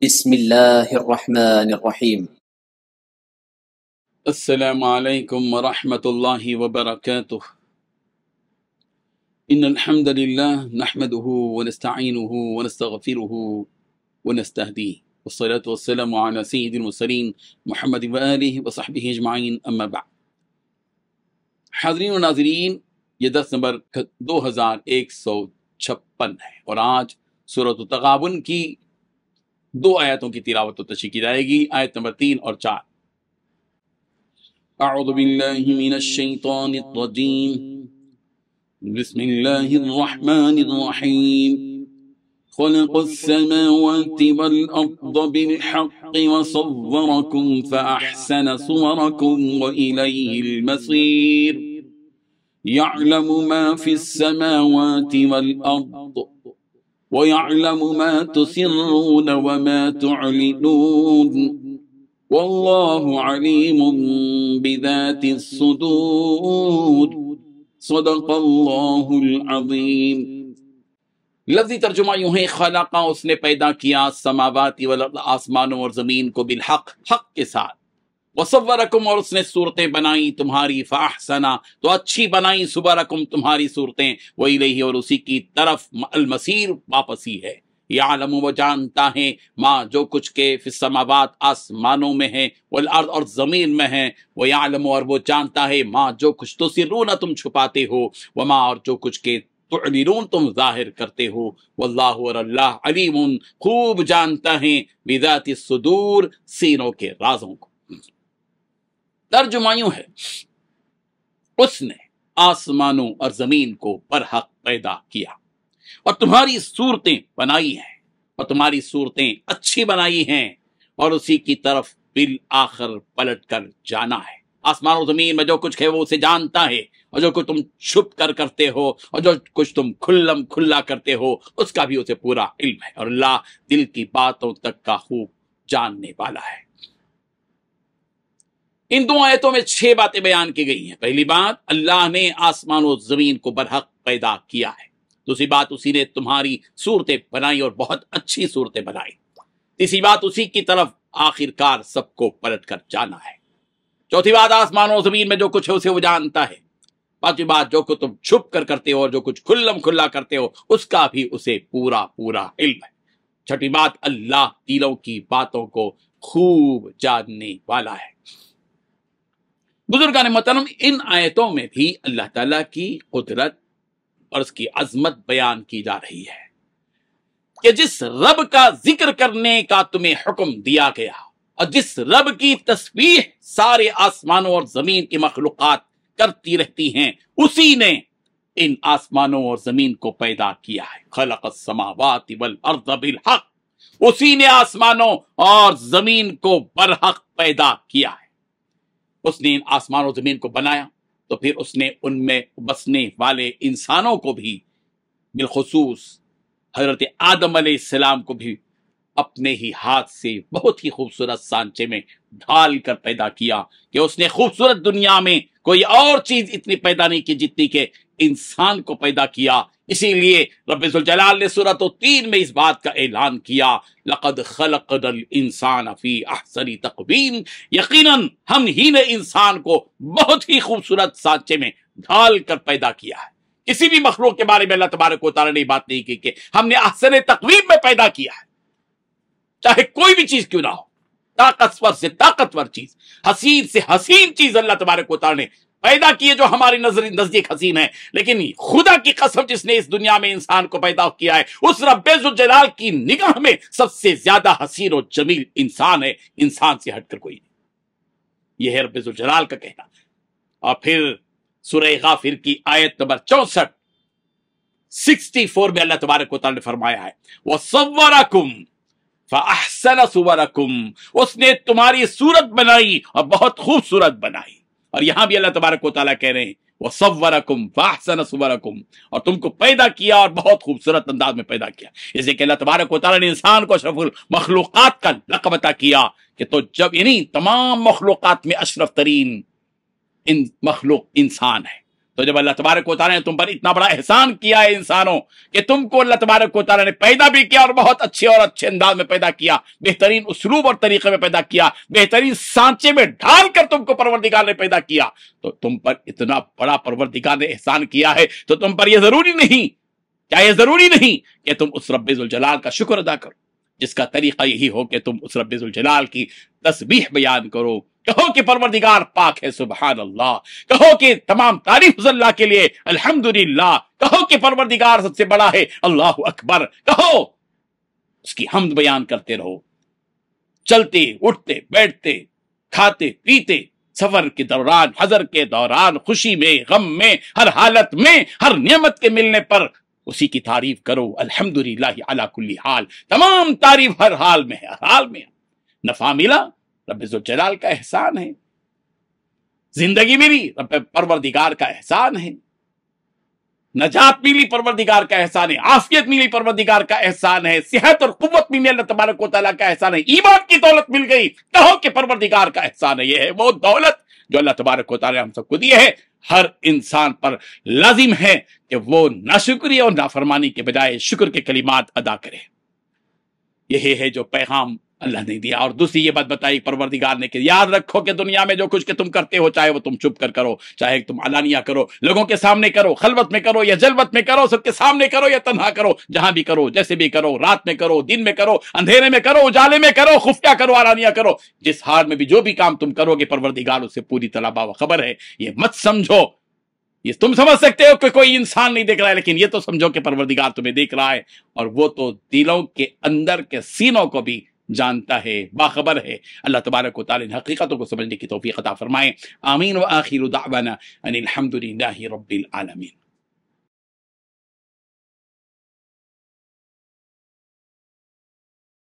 بسم الله الرحمن الرحيم. السلام عليكم ورحمة الله وبركاته. إن الحمد لله نحمده ونستعينه ونستغفره ونستهديه، والصلاة والسلام على سيد المرسلين محمد وآله وصحبه اجمعین، اما بعد۔ حاضرین و ناظرین، یہ درس نمبر 2156 ہے اور آج سورۃ التغابن کی 2 آیتوں کی تلاوت و تشریح کی جائے گی، آیت نمبر 3 اور 4۔ اعوذ باللہ من الشیطان الرجیم، بسم اللہ الرحمن الرحیم۔ خلق السماوات والأرض بالحق وصوركم فأحسن صوركم وإليه المصير، يعلم ما في السماوات والأرض ويعلم ما تسرون وما تعلنون والله عليم بذات الصدور، صدق اللہ العظیم۔ لفظی ترجمہ یوں ہے، خلقہ اس نے پیدا کیا، سماوات والارض آسمانوں اور زمین کو، بالحق حق کے ساتھ، وصورکم اور اس نے صورتیں بنائی تمہاری، فاحسنا تو اچھی بنائی، صورکم تمہاری صورتیں، وإلیہ اور اسی کی طرف المصیر واپسی ہے۔ یعلم وہ جانتا ہے، ما جو کچھ کے فی السماوات آسمانوں میں ہے، والارض اور زمین میں ہے، ویعلم اور وہ جانتا ہے، ما جو کچھ تسرون تم چھپاتے ہو، وما اور جو کچھ کے تعلنون تم ظاہر کرتے ہو، واللہ اور اللہ علیم خوب جانتا ہے، بذات الصدور سینوں کے رازوں کو۔ ترجمہ یوں ہے، اس نے آسمانوں اور زمین کو برحق پیدا کیا اور تمہاری صورتیں بنائی ہیں، اور تمہاری صورتیں اچھی بنائی ہیں، اور اسی کی طرف بالآخر پلٹ کر جانا ہے۔ آسمان و زمین میں جو کچھ ہے وہ اسے جانتا ہے، اور جو کچھ تم چھپ کر کرتے ہو اور جو کچھ تم کھلم کھلا کرتے ہو اس کا بھی اسے پورا علم ہے، اور اللہ دل کی باتوں تک کا خوب جاننے والا ہے۔ ان 2 آیتوں میں 6 باتیں بیان کی گئی ہیں۔ پہلی بات، اللہ نے آسمان و زمین کو برحق پیدا کیا ہے۔ دوسری بات، اسی نے تمہاری صورتیں بنائی اور بہت اچھی صورتیں بنائی۔ تیسری بات، اسی کی طرف آخرکار سب کو پلٹ کر جانا ہے۔ چوتھی بات، آسمان و زمین میں جو کچھ ہے اسے وہ جانتا ہے۔ پانچویں بات، جو کچھ تم چھپ کر کرتے ہو اور جو کچھ کھلم کھلا کرتے ہو اس کا بھی اسے پورا علم ہے۔ چھٹی بات، اللہ دلوں کی باتوں کو خوب جاننے والا ہے۔ بزرگان محترم، ان آیتوں میں بھی اللہ تعالیٰ کی قدرت اور اس کی عظمت بیان کی جا رہی ہے کہ جس رب کا ذکر کرنے کا تمہیں حکم دیا گیا اور جس رب کی تسبیح سارے آسمانوں اور زمین کی مخلوقات کرتی رہتی ہیں، اسی نے ان آسمانوں اور زمین کو پیدا کیا ہے۔ خلق السماوات والارض بالحق، اسی نے آسمانوں اور زمین کو برحق پیدا کیا ہے۔ اس نے ان آسمان و زمین کو بنایا تو پھر اس نے ان میں بسنے والے انسانوں کو بھی، بالخصوص حضرت آدم علیہ السلام کو بھی، اپنے ہی ہاتھ سے بہت ہی خوبصورت سانچے میں ڈھال کر پیدا کیا کہ اس نے خوبصورت دنیا میں کوئی اور چیز اتنی پیدا نہیں کی جتنی کہ انسان کو پیدا کیا۔ اسی لیے رب ذوالجلال نے سورۃ 3 میں اس بات کا اعلان کیا، لقد خلقنا الانسان فی احسن تقویم، یقیناً ہم ہی نے انسان کو بہت ہی خوبصورت سانچے میں ڈھال کر پیدا کیا ہے۔ کسی بھی مخلوق کے بارے میں اللہ تبارک و تعالیٰ نے یہ بات نہیں کی کہ ہم نے احسن تقویم میں پیدا کیا ہے، چاہے کوئی بھی چیز کیوں نہ ہو، طاقتور سے طاقتور چیز، حسین سے حسین چیز اللہ تبارک و تعالیٰ نے پیدا کی ہے جو ہماری نزدیک حسین ہے، لیکن خدا کی قسم جس نے اس دنیا میں انسان کو پیدا کیا ہے اس رب ذوالجلال کی نگاہ میں سب سے زیادہ حسین و جمیل انسان ہے، انسان سے ہٹ کر کوئی نہیں۔ یہ ہے رب ذوالجلال کا کہنا۔ اور پھر سورہ غافر کی آیت نمبر 64 میں اللہ تبارک و تعالیٰ نے فرمایا ہے، وَصَوَّرَكُمْ فَأَحْسَنَ صُوَرَكُمْ، اس نے تمہاری صورت بنائی اور بہت خوبصورت بنائی۔ اور یہاں بھی اللہ تبارک و تعالیٰ کہہ رہے ہیں وَصَوَّرَكُمْ فَأَحْسَنَ صُوَرَكُمْ، اور تم کو پیدا کیا اور بہت خوبصورت انداز میں پیدا کیا۔ اس لیے کہ اللہ تبارک و تعالیٰ نے انسان کو اشرف المخلوقات کا لقب عطا کیا کہ تو جب یعنی تمام مخلوقات میں اشرف ترین مخلوق انسان ہے، تو جب اللہ تبارک و تعالیٰ نے تم پر اتنا بڑا احسان کیا ہے انسانوں کہ تم کو اللہ تبارک و تعالیٰ نے پیدا بھی کیا اور بہت اچھے انداز میں پیدا کیا، بہترین اسلوب اور طریقے میں پیدا کیا، بہترین سانچے میں ڈھال کر تم کو پروردگار نے پیدا کیا، تو تم پر اتنا بڑا پروردگار نے احسان کیا ہے، تو تم پر یہ ضروری نہیں، کیا یہ ضروری نہیں کہ تم اس رب ذوالجلال کا شکر ادا کرو، جس کا طریقہ یہی ہو کہ تم اس رب ذوالجلال کی تسبیح بیان کرو، کہو کہ پروردگار پاک ہے، سبحان اللہ، کہو کہ تمام تعریف اللہ کے لیے، الحمدللہ، کہو کہ پروردگار سب سے بڑا ہے، اللہ اکبر، کہو، اس کی حمد بیان کرتے رہو، چلتے اٹھتے بیٹھتے کھاتے پیتے، سفر کے دوران، حضر کے دوران، خوشی میں غم میں، ہر حالت میں، ہر نعمت کے ملنے پر اسی کی تعریف کرو، الحمدللہ علی کل حال، تمام تعریف ہر حال میں ہے، ہر حال میں ہے۔ نفع ملا، رب ذوالجلال کا احسان ہے، زندگی ملی، رب پروردگار کا احسان ہے، نجات ملی، پروردگار کا احسان ہے، عافیت ملی، پروردگار کا احسان ہے، صحت اور قوت ملی، اللہ تبارک و تعالیٰ کا احسان ہے، ایمان کی دولت مل گئی، کہو کہ پروردگار کا احسان ہے۔ یہ ہے وہ دولت جو اللہ تبارک و تعالیٰ ہم سب کو دی ہے۔ ہر انسان پر لازم ہے کہ وہ ناشکری اور نافرمانی کے بجائے شکر کے کلمات ادا کرے۔ یہی ہے جو پیغام اللہ نے دیا۔ اور دوسری یہ بات بتائی پروردگار نے کہ یاد رکھو کہ دنیا میں جو کچھ کہ تم کرتے ہو، چاہے وہ تم چھپ کر کرو، چاہے تم علانیہ کرو، لوگوں کے سامنے کرو، خلوت میں کرو یا جلوت میں کرو، سب کے سامنے کرو یا تنہا کرو، جہاں بھی کرو، جیسے بھی کرو، رات میں کرو، دن میں کرو، اندھیرے میں کرو، اجالے میں کرو، خفیہ کرو، علانیہ کرو، جس حال میں بھی جو بھی کام تم کرو گے پروردگار اس سے پوری طرح باخبر ہے۔ یہ مت سمجھو، یہ تم سمجھ سکتے ہو کہ کوئی انسان نہیں دیکھ رہا ہے، لیکن یہ تو سمجھو کہ پروردگار تمہیں دیکھ رہا ہے، اور وہ تو دلوں کے اندر کے سینوں کو بھی جانتا ہے، باخبر ہے۔ اللہ تبارک و تعالی نے حقیقتوں کو سمجھنے کی توفیق عطا فرمائے۔ آمین۔ وآخر دعوانا ان الحمد للہ رب العالمین۔